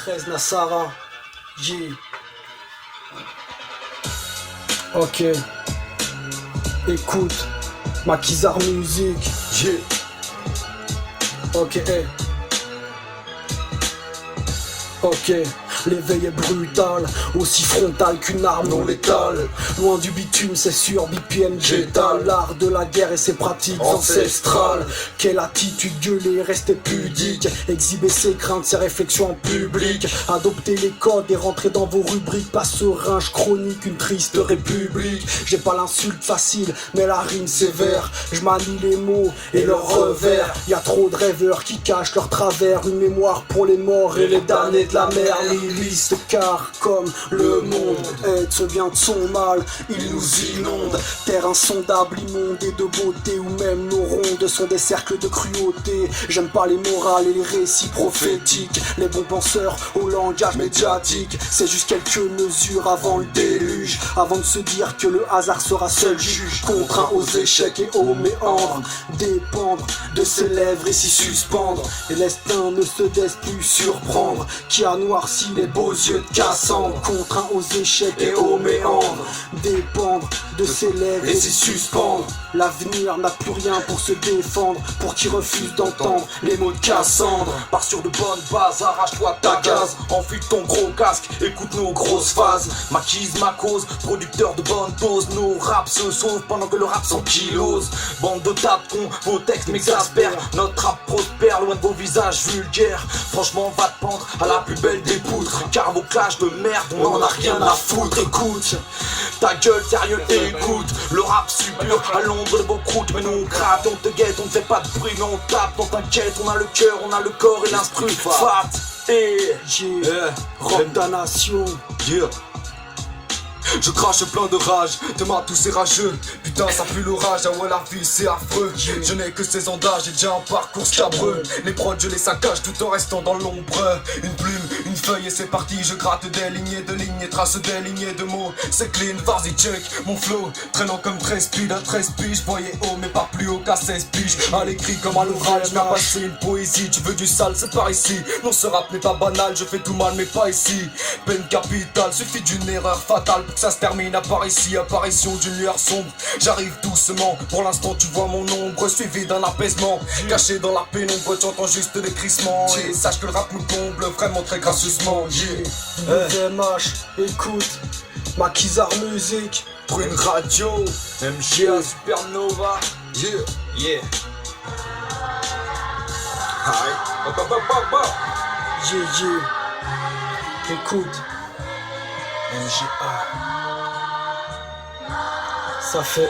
13 Nassara. J. Ok. Écoute. Maquisard Music. J. Ok. Ok, l'éveil est brutal, aussi frontal qu'une arme non létale. Loin du bitume, c'est sûr, BPM jétal. L'art de la guerre et ses pratiques ancestrales. Quelle attitude gueuler, rester pudique. Exhiber ses craintes, ses réflexions en public. Adopter les codes et rentrer dans vos rubriques. Pas serein, chronique, une triste république. J'ai pas l'insulte facile, mais la rime sévère. Je manie les mots et leurs revers. Y'a trop de rêveurs qui cachent leur travers. Une mémoire pour les morts et les damnés de la mer, nihiliste, car comme le monde est vient de son mal, il nous inonde. Terre insondable, immonde et de beauté, où même nos rondes sont des cercles de cruauté. J'aime pas les morales et les récits prophétiques, les bons penseurs au langage médiatique. C'est juste quelques mesures avant le déluge, avant de se dire que le hasard sera seul juge. Contraint aux échecs et aux méandres, dépendre de ses lèvres et s'y suspendre. Et l'instinct ne se laisse plus surprendre, qui a noirci les beaux yeux de Cassandre. Contraint aux échecs et aux méandres, dépendre de ses lèvres et s'y suspendre. L'avenir n'a plus rien pour se défendre, pour qui refuse d'entendre les mots de Cassandre. Pars sur de bonnes bases, arrache-toi ta gaz, enfuis ton gros casque, écoute nos grosses phases. Maquise ma cause, producteur de bonnes doses. Nos raps se sauvent pendant que le rap s'ankylose. Bande de tas de cons, vos textes m'exaspèrent. Notre rap prospère, loin de vos visages vulgaires. Franchement va te pendre à la plus belle des poutres, car vos clashs de merde on en a rien à foutre. Écoute, ta gueule sérieux écoute. Le rap subur à l'ombre de vos croûtes. Mais nous on gratte, on te guette, on ne fait pas de bruit. Mais on tape, on t'inquiète, on a le cœur, on a le corps et l'instru. Fat et Rock ta nation. Je crache plein de rage, demain tous ces rageux. Putain ça pue l'orage, ah ouais la vie c'est affreux. Je n'ai que 16 ans d'âge, j'ai déjà un parcours scabreux. Les prods je les saccage tout en restant dans l'ombre. Une plume, une feuille et c'est parti. Je gratte des lignées de lignes et trace des lignées de mots. C'est clean, vas-y check mon flow. Traînant comme 13 piges, à 13 piges. Voyez haut mais pas plus haut qu'à 16 piges. À l'écrit comme à l'ouvrage, m'a passé une poésie. Tu veux du sale, c'est par ici. Non ce rap n'est pas banal, je fais tout mal mais pas ici. Peine capitale, suffit d'une erreur fatale pour que ça se termine. Par ici, apparition d'une lueur sombre. J'arrive doucement, pour l'instant tu vois mon ombre, suivi d'un apaisement. Caché dans la pénombre, tu entends juste des crissements. Et sache que le rap nous comble vraiment très gracieusement. VMH, écoute, Maquisard Music. Pour une radio, MGA Supernova. Yeah. Hi. Écoute, MGA. Ça fait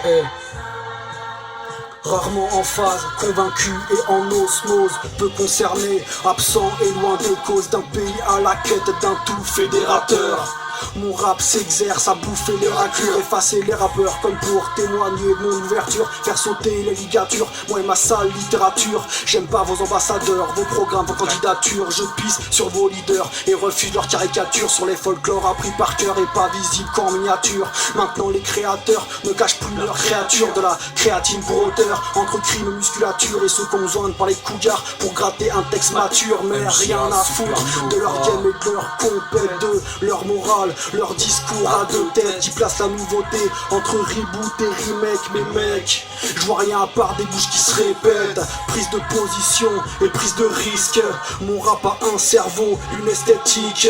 rarement en phase, convaincu et en osmose, peu concerné, absent et loin des causes d'un pays à la quête d'un tout fédérateur. Mon rap s'exerce à bouffer les raclures, effacer les rappeurs comme pour témoigner de mon ouverture, faire sauter les ligatures, moi et ma sale littérature. J'aime pas vos ambassadeurs, vos programmes, vos candidatures. Je pisse sur vos leaders et refuse leurs caricatures sur les folklores appris par cœur et pas visibles qu'en miniature. Maintenant les créateurs ne cachent plus leur créature, de la créatine pour auteur, entre crime et musculature, et ceux qu'on besoin par les cougards pour gratter un texte mature. Mais rien à foutre de leur game et de leur compète, de leur morale, leur discours à deux têtes qui place la nouveauté entre reboot et remake. Mais mec, je vois rien à part des bouches qui se répètent, prise de position et prise de risque. Mon rap a un cerveau, une esthétique.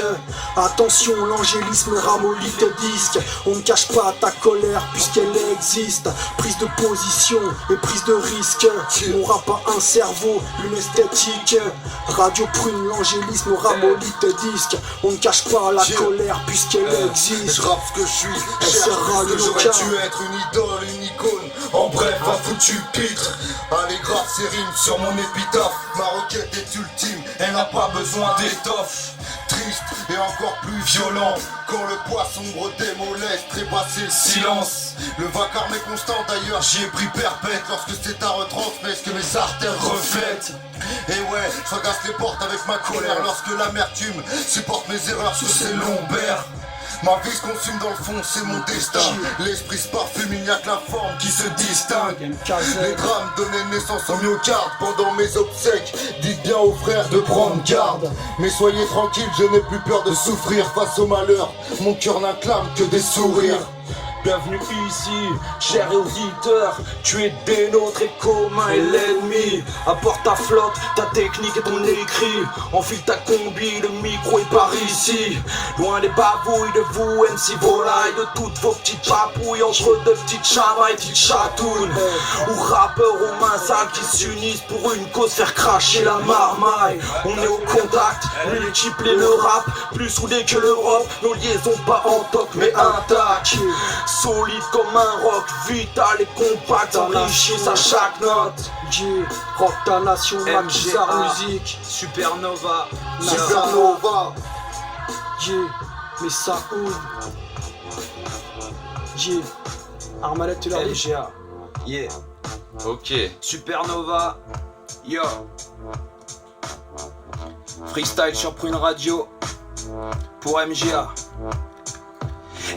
Attention, l'angélisme ramollit tes disques. On ne cache pas ta colère puisqu'elle existe. Prise de position et prise de risque. Mon rap a un cerveau, une esthétique. Radio prune, l'angélisme ramollit tes disques. On ne cache pas la colère puisqu'elle existe. Je rappe ce que je suis, Elle sera que j'aurais dû être une idole, une icône. En bref, un foutu pitre. Allez, grave ces rimes sur mon épitaphe. Ma requête est ultime, elle n'a pas besoin d'étoffe. Triste et encore plus violent, quand le poids sombre des mots laisse trépasser le silence. Le vacarme est constant, d'ailleurs j'y ai pris perpète lorsque c'est à retransmettre ce que mes artères reflètent. Et ouais, je regasse les portes avec ma colère lorsque l'amertume supporte mes erreurs sur ses lombaires. Ma vie se consume dans le fond, c'est mon destin. L'esprit se parfume, il n'y a que la forme qui se distingue. Les drames donnaient naissance au myocarde pendant mes obsèques. Dites bien aux frères de prendre garde. Mais soyez tranquilles, je n'ai plus peur de souffrir face au malheur. Mon cœur n'acclame que des sourires. Bienvenue ici, chers auditeurs. Tu es des nôtres et commun et l'ennemi. Apporte ta flotte, ta technique et ton écrit. Enfile ta combi, le micro est par ici. Loin des bavouilles de vous, MC volaille. De toutes vos petites papouilles entre deux petites chamailles, petites chatounes. Ou rappeurs aux mains sales qui s'unissent pour une cause, faire cracher la marmaille. On est au contact, multiplier le rap. Plus soudé que l'Europe, nos liaisons pas en toc mais intactes. Solide comme un rock, vital et compact, enrichissent à chaque note. Rock ta nation, MGA, musique, Supernova, Supernova. mais ça ouvre. Armalette, tu l'as dit. MGA, yeah, ok, Supernova, yo. Freestyle sur Prune Radio, pour MGA.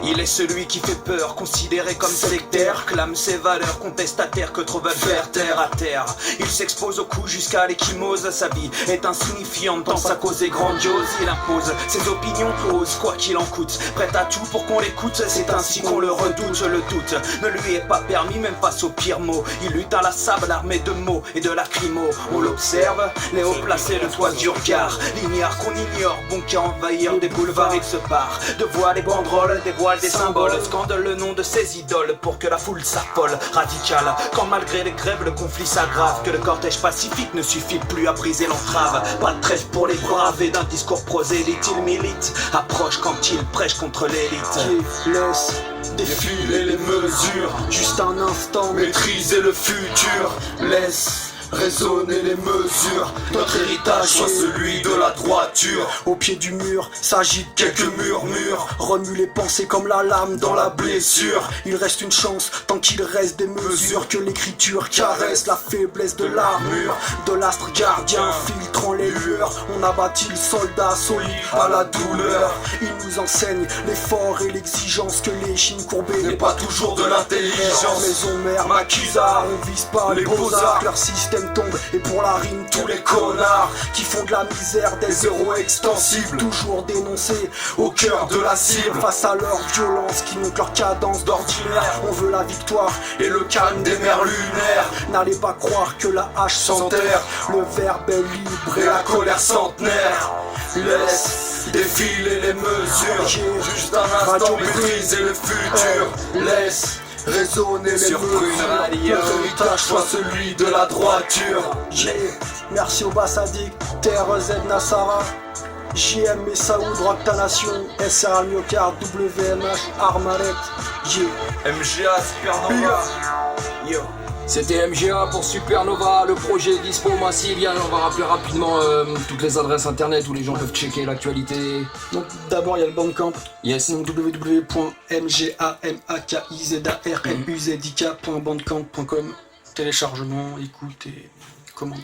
Il est celui qui fait peur, considéré comme sectaire, clame ses valeurs contestataires que trop veulent faire terre à terre. Il s'expose au coup jusqu'à l'échymose, sa vie est insignifiante tant sa cause est grandiose. Il impose ses opinions, ose quoi qu'il en coûte, prêt à tout pour qu'on l'écoute, c'est ainsi qu'on le redoute. Le doute ne lui est pas permis, même face aux pires mots. Il lutte inlassable, armé de mots et de lacrymos. On l'observe, les hauts placés, le toit du regard, l'ignare qu'on ignore, bon qu'à envahir des boulevards il se part. De voix des banderoles, des voiles, des symboles, scande le nom de ses idoles pour que la foule s'affole. Radical, quand malgré les grèves le conflit s'aggrave, que le cortège pacifique ne suffit plus à briser l'entrave. Pas de trêve pour les braves et d'un discours prosélyte, il milite, approche quand il prêche contre l'élite. Laisse Défiler les mesures, juste un instant, maîtriser le futur. Laisse résonner les mesures. Notre héritage soit celui de la droiture. au pied du mur, s'agite Quelques murmures remue les pensées comme la lame dans la blessure. blessure. Il reste une chance tant qu'il reste des mesures, que l'écriture caresse la faiblesse de l'armure de l'astre gardien filtrant les lueurs. On a bâti le soldat solide à la douleur. Il nous enseigne l'effort et l'exigence, que l'échine courbée N'est pas toujours de l'intelligence. Maison mère Maquisard, on vise pas les beaux-arts. Leur système tombe et pour la rime tous les connards qui font de la misère des héros extensibles, toujours dénoncés au cœur de la cible. Face à leur violence qui monte leur cadence d'ordinaire, on veut la victoire Et le calme des mers lunaires. N'allez pas croire que la hache s'enterre, le verbe est libre Et la colère centenaire. Laisse défiler les mesures. Juste un instant, maîtriser le futur. Laisse résonner les Sur mesures. Prune Radio. Notre héritage soit celui de la droiture. Merci au Bassadik, TRZ Nassara, JM et Saoud, Rock ta nation, SR Myocard, WMH, Armalette, MGA, Supernova, yo. C'était MGA pour Supernova, le projet est dispo massif. Yann, on va rappeler rapidement toutes les adresses internet où les gens peuvent checker l'actualité. Donc d'abord il y a le Bandcamp, Yes. donc www.mgamakizarmuzik.bandcamp.com. Téléchargement, écoute et commande.